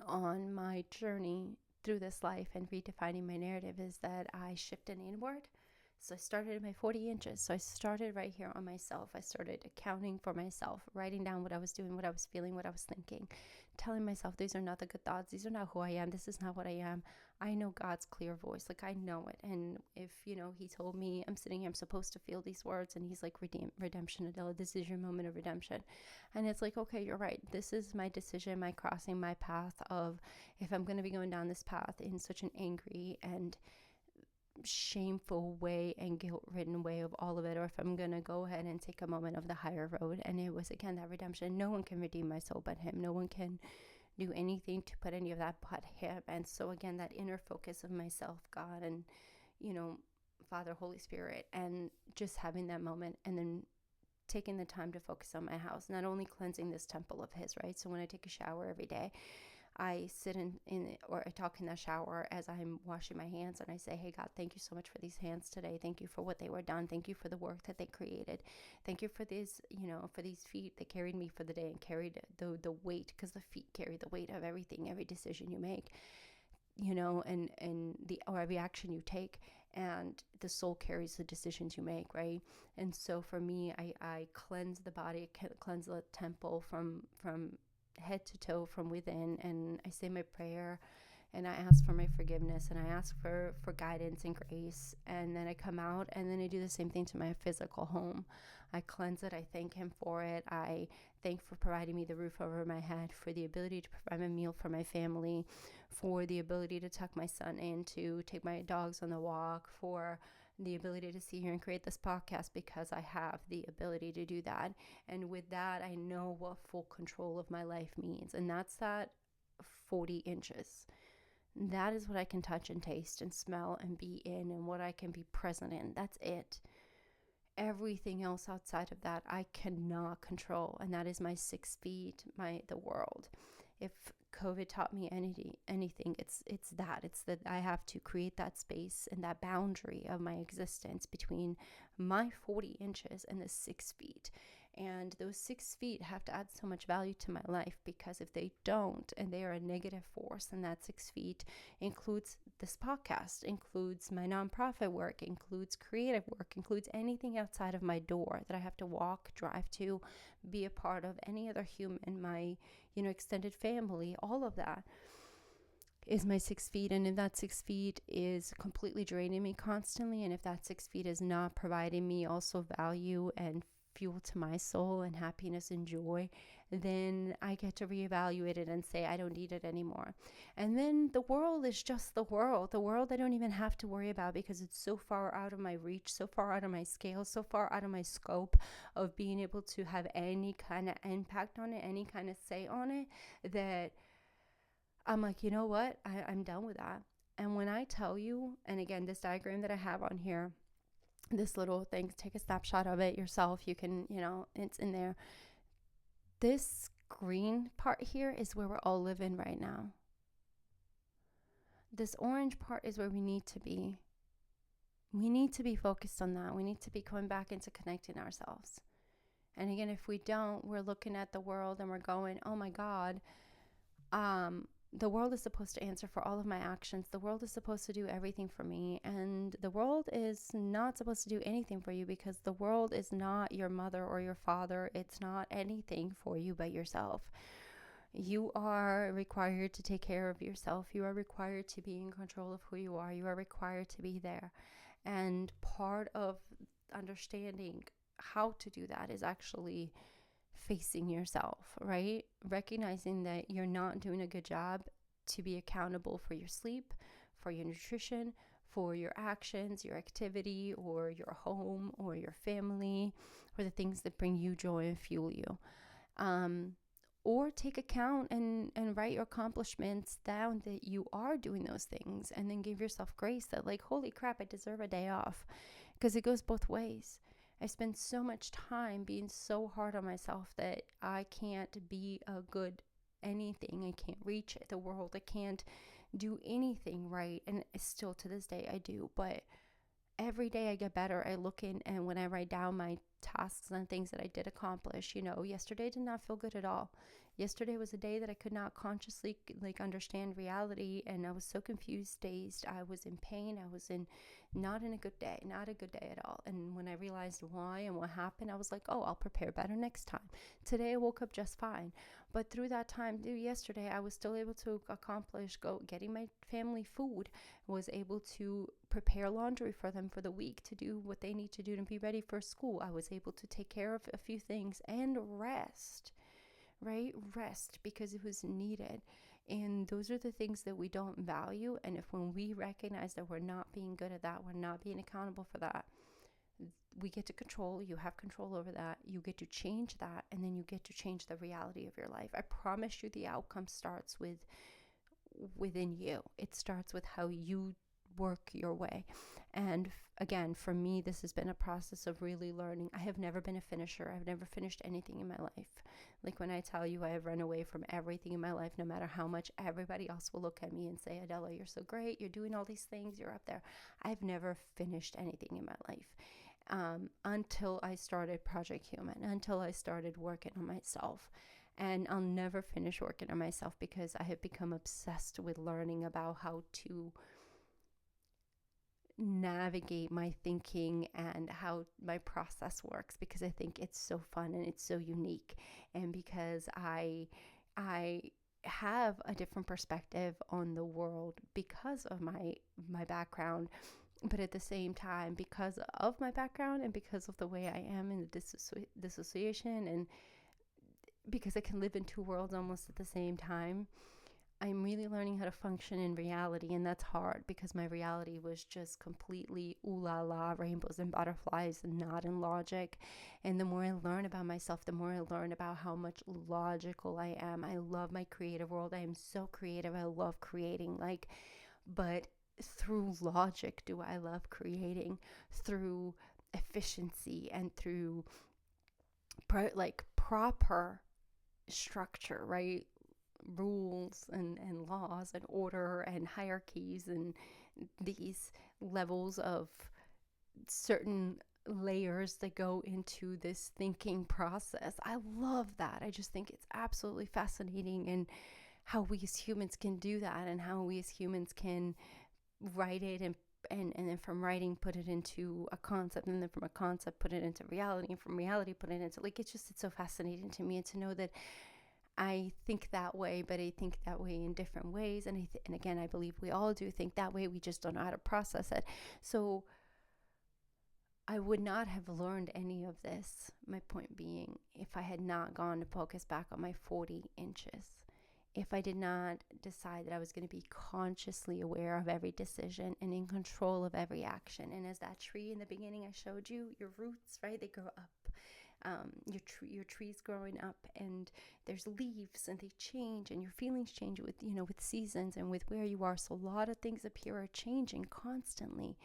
on my journey through this life and redefining my narrative, is that I shifted inward. So I started at my 40 inches. So I started right here on myself. I started accounting for myself, writing down what I was doing, what I was feeling, what I was thinking, telling myself, these are not the good thoughts. These are not who I am. This is not what I am. I know God's clear voice. Like, I know it. And if, he told me I'm sitting here, I'm supposed to feel these words. And he's like, redemption, Adela, this is your moment of redemption. And it's like, okay, you're right. This is my decision, my crossing, my path of, if I'm going to be going down this path in such an angry and shameful way and guilt-ridden way of all of it, or if I'm going to go ahead and take a moment of the higher road. And it was, again, that redemption. No one can redeem my soul but him. No one can do anything to put any of that but him. And so again, that inner focus of myself, God, and Father, Holy Spirit, and just having that moment, and then taking the time to focus on my house, not only cleansing this temple of his, right? So when I take a shower every day, I sit or I talk in the shower as I'm washing my hands, and I say, hey God, thank you so much for these hands today. Thank you for what they were done. Thank you for the work that they created. Thank you for these, for these feet that carried me for the day and carried the weight, because the feet carry the weight of everything, every decision you make, and every action you take, and the soul carries the decisions you make, right? And so for me, I cleanse the body, cleanse the temple from head to toe from within, and I say my prayer, and I ask for my forgiveness, and I ask for guidance and grace, and then I come out, and then I do the same thing to my physical home. I cleanse it. I thank him for it. I thank for providing me the roof over my head, for the ability to provide a meal for my family, for the ability to tuck my son in, to take my dogs on the walk, for the ability to see here and create this podcast, because I have the ability to do that. And with that, I know what full control of my life means. And that's that 40 inches. That is what I can touch and taste and smell and be in, and what I can be present in. That's it. Everything else outside of that, I cannot control. And that is my 6 feet, the world. If COVID taught me anything, it's that I have to create that space and that boundary of my existence between my 40 inches and the 6 feet. And those 6 feet have to add so much value to my life, because if they don't, and they are a negative force, and that 6 feet includes this podcast, includes my nonprofit work, includes creative work, includes anything outside of my door that I have to walk, drive to, be a part of, any other human, my extended family, all of that is my 6 feet. And if that 6 feet is completely draining me constantly, and if that 6 feet is not providing me also value and fuel to my soul and happiness and joy, then I get to reevaluate it and say I don't need it anymore. And then the world is just the world I don't even have to worry about, because it's so far out of my reach, so far out of my scale, so far out of my scope of being able to have any kind of impact on it, any kind of say on it, that I'm like, you know what, I'm done with that. And when I tell you, and again, this diagram that I have on here, this little thing, take a snapshot of it yourself. You can, it's in there. This green part here is where we're all living right now. This orange part is where we need to be. We need to be focused on that. We need to be coming back into connecting ourselves. And again, if we don't, we're looking at the world and we're going, oh my God, the world is supposed to answer for all of my actions. The world is supposed to do everything for me. And the world is not supposed to do anything for you, because the world is not your mother or your father. It's not anything for you but yourself. You are required to take care of yourself. You are required to be in control of who you are. You are required to be there. And part of understanding how to do that is actually facing yourself, right? Recognizing that you're not doing a good job, to be accountable for your sleep, for your nutrition, for your actions, your activity, or your home, or your family, or the things that bring you joy and fuel you. Or take account and write your accomplishments down, that you are doing those things, and then give yourself grace that, like, holy crap, I deserve a day off. Because it goes both ways. I spend so much time being so hard on myself that I can't be a good anything. I can't reach the world. I can't do anything right. And still to this day I do. But every day I get better. I look in, and when I write down my tasks and things that I did accomplish, yesterday did not feel good at all. Yesterday was a day that I could not consciously understand reality, and I was so confused, dazed. I was in pain. I was not a good day at all. And when I realized why and what happened, I was like, oh, I'll prepare better next time. Today I woke up just fine. But through that time, through yesterday, I was still able to accomplish getting my family food, was able to prepare laundry for them for the week, to do what they need to do to be ready for school. I was able to take care of a few things and rest, right? Rest because it was needed. And those are the things that we don't value. And when we recognize that we're not being good at that, we're not being accountable for that, we get to control. You have control over that. You get to change that, and then you get to change the reality of your life. I promise you, the outcome starts within you. It starts with how you work your way. And again, for me, this has been a process of really learning. I have never been a finisher. I've never finished anything in my life. Like when I tell you I have run away from everything in my life, no matter how much everybody else will look at me and say, Adela, you're so great. You're doing all these things. You're up there. I've never finished anything in my life. Until I started Project Human, until I started working on myself. And I'll never finish working on myself, because I have become obsessed with learning about how to navigate my thinking and how my process works, because I think it's so fun and it's so unique, and because I have a different perspective on the world because of my background. But at the same time, because of my background and because of the way I am in the dissociation, and because I can live in two worlds almost at the same time, I'm really learning how to function in reality. And that's hard, because my reality was just completely ooh la la, rainbows and butterflies, and not in logic. And the more I learn about myself, the more I learn about how much logical I am. I love my creative world. I am so creative. I love creating, but through logic do I love creating, through efficiency and through proper structure, right? Rules and laws and order and hierarchies, and these levels of certain layers that go into this thinking process. I love that. I just think it's absolutely fascinating, and how we as humans can do that, and how we as humans can write it and then from writing put it into a concept, and then from a concept put it into reality, and from reality put it into it's so fascinating to me, and to know that I think that way, but I think that way in different ways, and and again, I believe we all do think that way. We just don't know how to process it. So I would not have learned any of this, my point being, if I had not gone to focus back on my 40 inches. If I did not decide that I was going to be consciously aware of every decision and in control of every action. And as that tree in the beginning I showed you, your roots, right, they grow up. Your tree's growing up, and there's leaves, and they change, and your feelings change with seasons and with where you are. So a lot of things up here are changing constantly.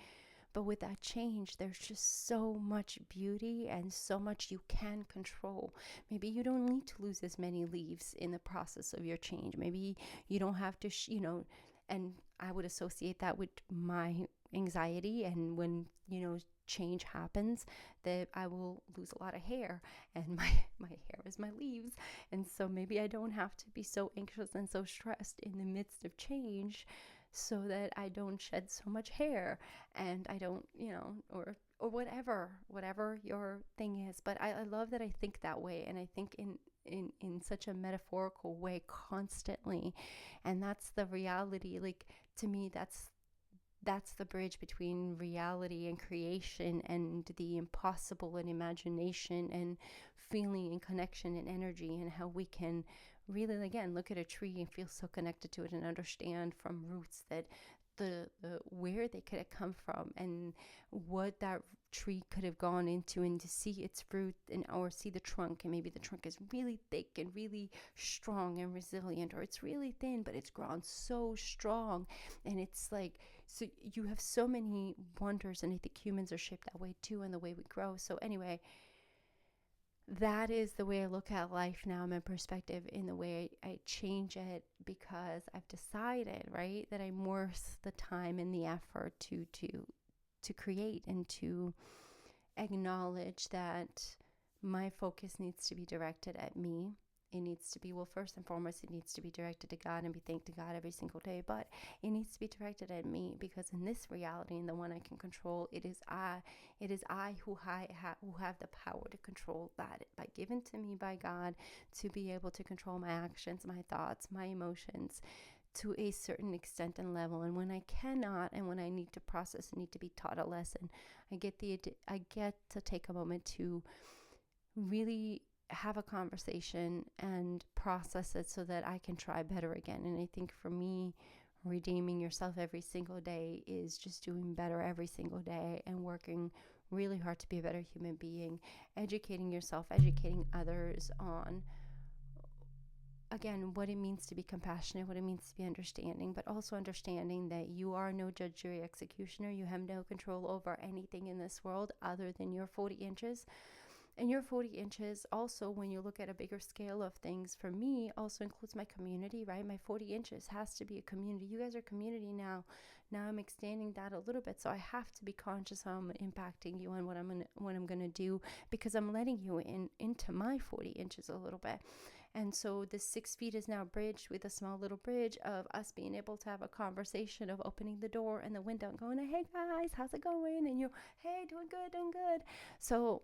But with that change, there's just so much beauty and so much you can control. Maybe you don't need to lose as many leaves in the process of your change. Maybe you don't have to, and I would associate that with my anxiety. And when, change happens, that I will lose a lot of hair, and my hair is my leaves. And so maybe I don't have to be so anxious and so stressed in the midst of change, so that I don't shed so much hair, and I don't, or whatever your thing is. But I love that I think that way. And I think in such a metaphorical way constantly. And that's the reality. Like, to me, that's the bridge between reality and creation, and the impossible and imagination and feeling and connection and energy, and how we can really, again, look at a tree and feel so connected to it and understand from roots that the where they could have come from and what that tree could have gone into, and to see its root, and or see the trunk, and maybe the trunk is really thick and really strong and resilient, or it's really thin but it's grown so strong. And it's like, so you have so many wonders, and I think humans are shaped that way too, and the way we grow. So anyway, that is the way I look at life now, my perspective, in the way I change it, because I've decided, right, that I'm worth the time and the effort to create, and to acknowledge that my focus needs to be directed at me. It needs to be, well, first and foremost, it needs to be directed to God and be thanked to God every single day. But it needs to be directed at me, because in this reality, and the one I can control, it is I who have the power to control that, by given to me by God, to be able to control my actions, my thoughts, my emotions, to a certain extent and level. And when I cannot, and when I need to process and need to be taught a lesson, I get to take a moment to really have a conversation and process it, so that I can try better again. And I think for me, redeeming yourself every single day is just doing better every single day, and working really hard to be a better human being, educating yourself, educating others on, again, what it means to be compassionate, what it means to be understanding, but also understanding that you are no judge, jury, executioner. You have no control over anything in this world other than your 40 inches. And your 40 inches also, when you look at a bigger scale of things, for me, also includes my community, right? My 40 inches has to be a community. You guys are community now. Now I'm extending that a little bit. So I have to be conscious how I'm impacting you, and what I'm gonna do, because I'm letting you into my 40 inches a little bit. And so the 6 feet is now bridged with a small little bridge of us being able to have a conversation, of opening the door and the window and going, hey guys, how's it going? And you're, hey, doing good, doing good. So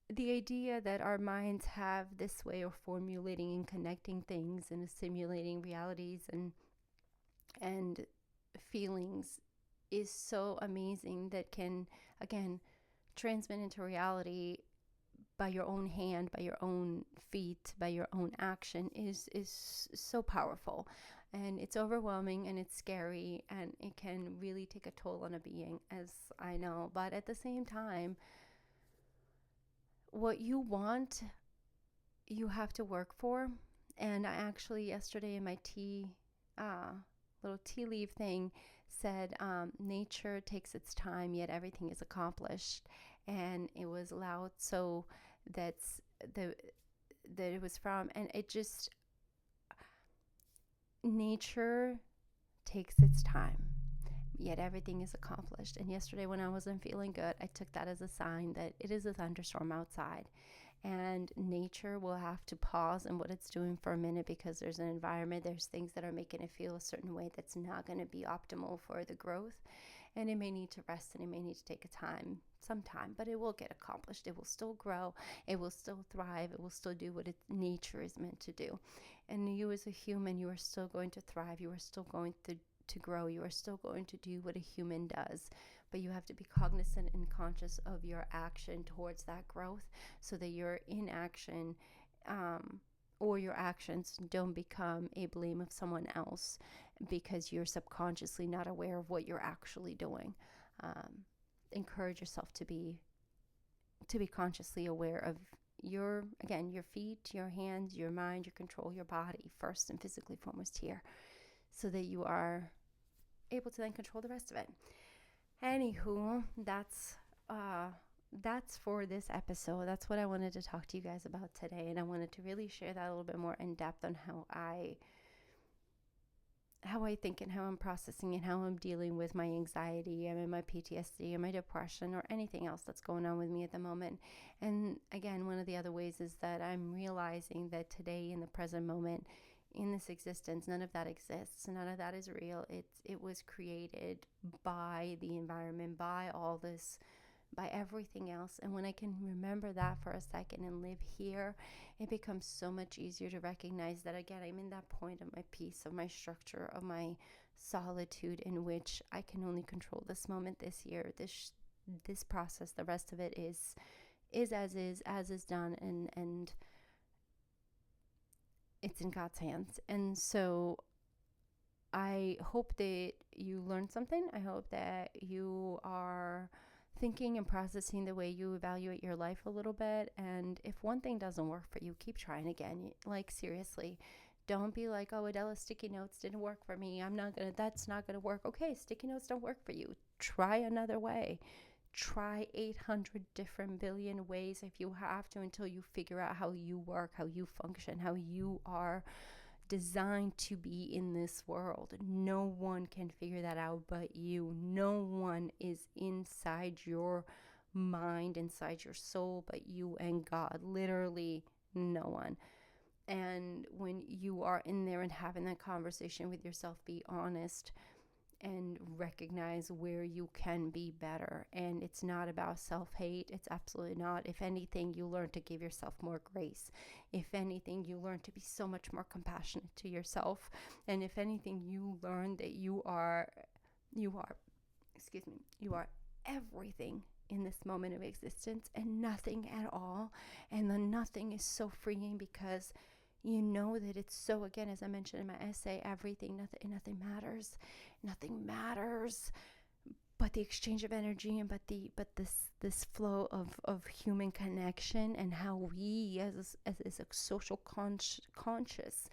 the idea that our minds have this way of formulating and connecting things and assimilating realities and feelings is so amazing, that can, again, transmit into reality by your own hand, by your own feet, by your own action, is so powerful. And it's overwhelming, and it's scary, and it can really take a toll on a being, as I know. But at the same time, what you want, you have to work for. And I actually, yesterday in my little tea leaf thing, said, nature takes its time, yet everything is accomplished. And it was loud, so that it was from, and it just, nature takes its time, yet everything is accomplished. And yesterday, when I wasn't feeling good, I took that as a sign that it is a thunderstorm outside, and nature will have to pause in what it's doing for a minute, because there's an environment, there's things that are making it feel a certain way that's not going to be optimal for the growth, and it may need to rest, and it may need to take some time, but it will get accomplished. It will still grow, it will still thrive, it will still do what nature is meant to do. And you, as a human, you are still going to thrive, you are still going to grow, you are still going to do what a human does, but you have to be cognizant and conscious of your action towards that growth, so that your inaction or your actions don't become a blame of someone else, because you're subconsciously not aware of what you're actually doing. Encourage yourself to be consciously aware of your feet, your hands, your mind, your control, your body, first and physically foremost here, so that you are able to then control the rest of it. Anywho, that's for this episode. That's what I wanted to talk to you guys about today, and I wanted to really share that a little bit more in depth on how I think and how I'm processing and how I'm dealing with my anxiety and my PTSD and my depression, or anything else that's going on with me at the moment. And again, one of the other ways is that I'm realizing that today, in the present moment, in this existence, none of that exists. None of that is real. It was created by the environment, by all this by everything else. And when I can remember that for a second and live here, it becomes so much easier to recognize that, again, I'm in that point of my peace, of my structure, of my solitude, in which I can only control this moment, this year, this process. The rest of it is as is done, and it's in God's hands. And so I hope that you learned something. I hope that you are thinking and processing the way you evaluate your life a little bit. And if one thing doesn't work for you, keep trying again. Like, seriously, don't be like, oh, Adela's sticky notes didn't work for me. That's not gonna work. Okay, sticky notes don't work for you. Try another way. Try 800 different billion ways if you have to, until you figure out how you work, how you function, how you are designed to be in this world. No one can figure that out but you. No one is inside your mind, inside your soul, but you and God. Literally no one. And when you are in there and having that conversation with yourself, be honest and recognize where you can be better. And it's not about self-hate. It's absolutely not. If anything, you learn to give yourself more grace. If anything, you learn to be so much more compassionate to yourself. And if anything, you learn that you are everything in this moment of existence and nothing at all. And the nothing is so freeing, because you know that it's so, again, as I mentioned in my essay, nothing matters. Nothing matters but the exchange of energy, and but this flow of human connection, and how we as a social conscious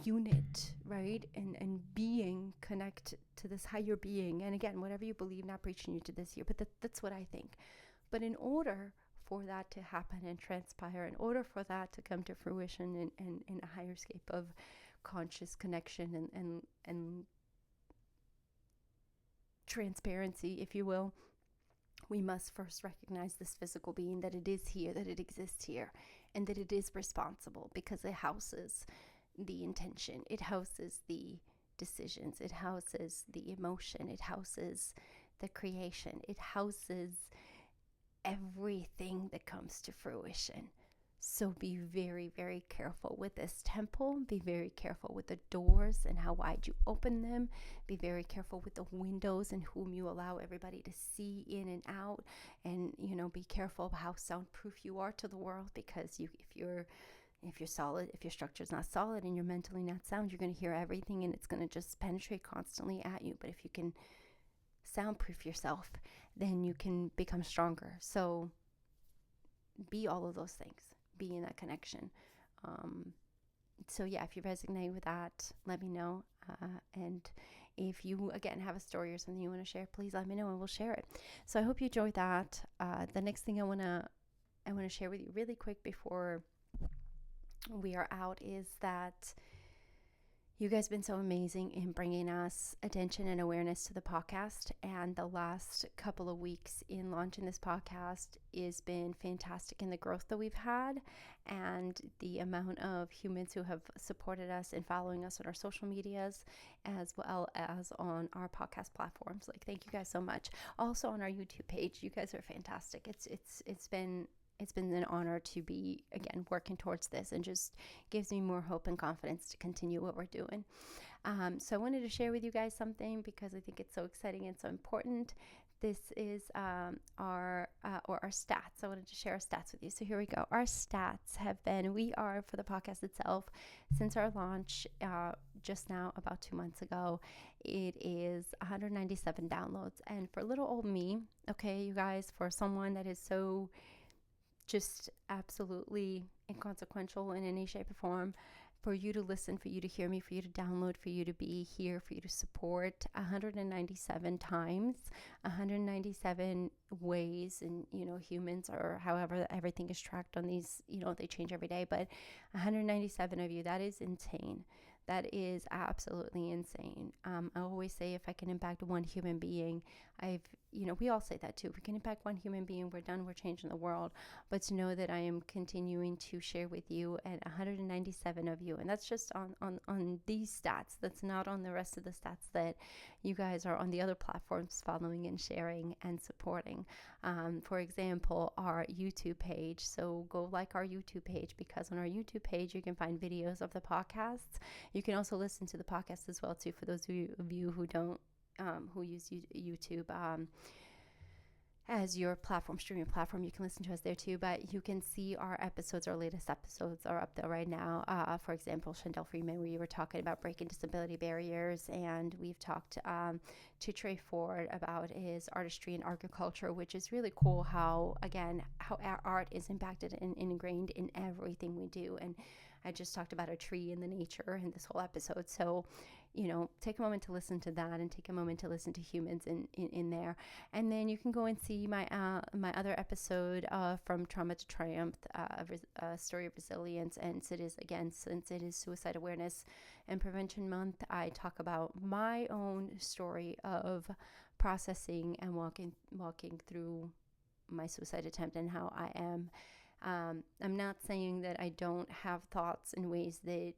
unit, right, and being, connect to this higher being. And again, whatever you believe, not preaching you to this here, but that's what I think. But in order for that to happen and transpire, in order for that to come to fruition in a higher scape of conscious connection and transparency, if you will, we must first recognize this physical being, that it is here, that it exists here, and that it is responsible, because it houses the intention, it houses the decisions, it houses the emotion, it houses the creation, it houses everything that comes to fruition. So be very, very careful with this temple. Be very careful with the doors and how wide you open them. Be very careful with the windows and whom you allow everybody to see in and out. And, be careful of how soundproof you are to the world, because if you're solid, if your structure is not solid and you're mentally not sound, you're going to hear everything and it's going to just penetrate constantly at you. But if you can soundproof yourself, then you can become stronger. So be all of those things. Be in that connection. So yeah, if you resonate with that, let me know. And if you, again, have a story or something you want to share, please let me know and we'll share it. So I hope you enjoyed that. The next thing I want to share with you really quick before we are out is that you guys have been so amazing in bringing us attention and awareness to the podcast. And the last couple of weeks in launching this podcast has been fantastic in the growth that we've had and the amount of humans who have supported us and following us on our social medias, as well as on our podcast platforms. Like, thank you guys so much. Also on our YouTube page, you guys are fantastic. It's been an honor to be, again, working towards this, and just gives me more hope and confidence to continue what we're doing. So I wanted to share with you guys something, because I think it's so exciting and so important. This is our stats. I wanted to share our stats with you. So here we go. Our stats have been, we are, for the podcast itself, since our launch just now about 2 months ago, it is 197 downloads. And for little old me, okay, you guys, for someone that is so just absolutely inconsequential in any shape or form, for you to listen, for you to hear me, for you to download, for you to be here, for you to support 197 times, 197 ways. And, humans, or however everything is tracked on these, they change every day, but 197 of you, that is insane. That is absolutely insane. I always say, if I can impact one human being, we all say that too. If we can impact one human being, we're done, we're changing the world. But to know that I am continuing to share with you and 197 of you, and that's just on these stats. That's not on the rest of the stats that you guys are on the other platforms following and sharing and supporting. For example, our YouTube page. So go like our YouTube page, because on our YouTube page, you can find videos of the podcasts. You can also listen to the podcast as well too, for those of you who don't who use YouTube as your streaming platform. You can listen to us there too, but you can see our latest episodes are up there right now. For example, Chandel Freeman, we were talking about breaking disability barriers, and we've talked to Trey Ford about his artistry and agriculture, which is really cool how our art is impacted and ingrained in everything we do. And I just talked about a tree and the nature in this whole episode. So, take a moment to listen to that, and take a moment to listen to humans in there. And then you can go and see my other episode from Trauma to Triumph, a story of resilience. And since it is Suicide Awareness and Prevention Month, I talk about my own story of processing and walking through my suicide attempt, and how I am. I'm not saying that I don't have thoughts in ways that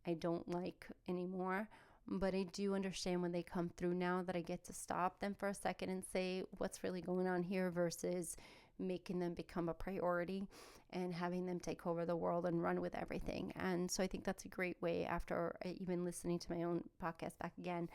I don't like anymore, but I do understand when they come through now, that I get to stop them for a second and say, what's really going on here, versus making them become a priority and having them take over the world and run with everything. And so I think that's a great way, after even listening to my own podcast back again,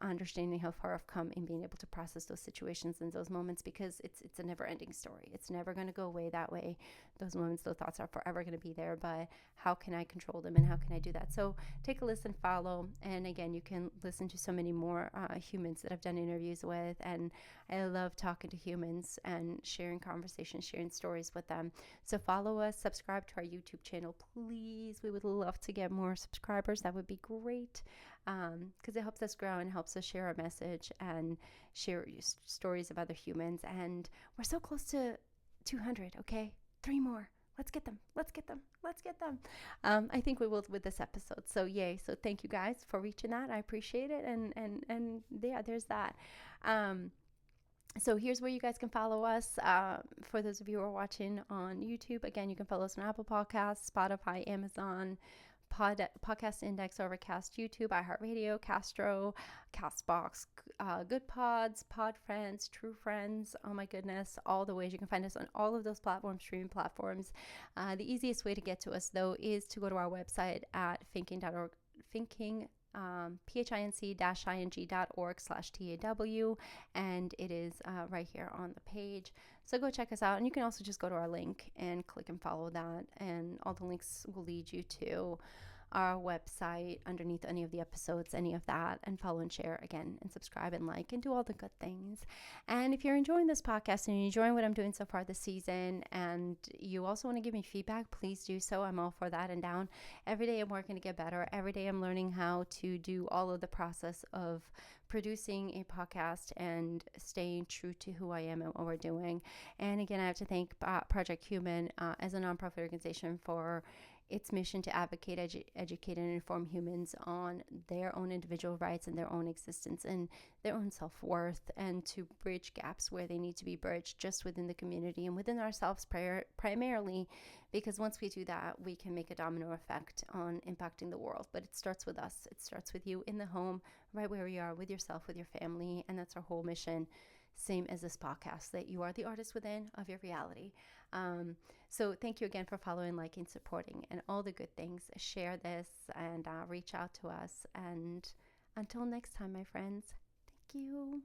understanding how far I've come in being able to process those situations and those moments, because it's a never-ending story. It's never going to go away that way. Those moments, those thoughts are forever going to be there, but how can I control them, and how can I do that? So take a listen, follow, and again, you can listen to so many more humans that I've done interviews with, and I love talking to humans and sharing conversations, sharing stories with them. So follow us, subscribe to our YouTube channel, please. We would love to get more subscribers. That would be great, because it helps us grow and helps us share our message and share stories of other humans. And we're so close to 200. Okay, 3 more. Let's get them. I think we will with this episode. So yay. So thank you guys for reaching that. I appreciate it. And yeah, there's that. So here's where you guys can follow us. For those of you who are watching on YouTube, again, you can follow us on Apple Podcasts, Spotify, Amazon, Podcast Index, Overcast, YouTube, iHeartRadio, Castro, Castbox, Good Pods, Pod Friends, True Friends. Oh my goodness, all the ways you can find us on all of those platforms, streaming platforms. The easiest way to get to us, though, is to go to our website at thinking.org, PHINC-ing.org/TAW, and it is right here on the page. So go check us out, and you can also just go to our link and click and follow that, and all the links will lead you to our website underneath any of the episodes, any of that, and follow and share again, and subscribe and like, and do all the good things. And if you're enjoying this podcast and you're enjoying what I'm doing so far this season, and you also want to give me feedback, please do so. I'm all for that and down. Every day I'm working to get better. Every day I'm learning how to do all of the process of producing a podcast and staying true to who I am and what we're doing. And again, I have to thank Project Human as a nonprofit organization for its mission to advocate, educate, and inform humans on their own individual rights and their own existence and their own self-worth, and to bridge gaps where they need to be bridged, just within the community and within ourselves primarily, because once we do that, we can make a domino effect on impacting the world. But it starts with us. It starts with you in the home, right where you are, with yourself, with your family, and that's our whole mission. Same as this podcast, that you are the artist within of your reality. So thank you again for following, liking, supporting, and all the good things. Share this and reach out to us. And until next time, my friends, thank you.